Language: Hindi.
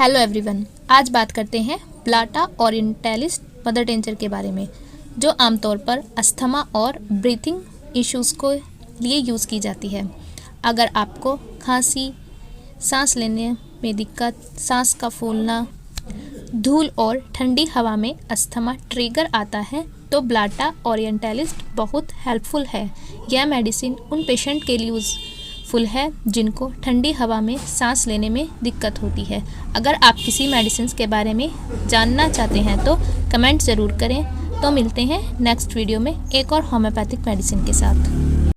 हेलो एवरीवन, आज बात करते हैं ब्लाटा ओरिएंटालिस मदर टिंचर के बारे में, जो आमतौर पर अस्थमा और ब्रीथिंग इश्यूज़ को लिए यूज़ की जाती है। अगर आपको खांसी, सांस लेने में दिक्कत, सांस का फूलना, धूल और ठंडी हवा में अस्थमा ट्रिगर आता है तो ब्लाटा ओरिएंटालिस बहुत हेल्पफुल है। यह मेडिसिन उन पेशेंट के लिए यूज़फुल है जिनको ठंडी हवा में सांस लेने में दिक्कत होती है। अगर आप किसी मेडिसिन के बारे में जानना चाहते हैं तो कमेंट ज़रूर करें। तो मिलते हैं नेक्स्ट वीडियो में एक और होम्योपैथिक मेडिसिन के साथ।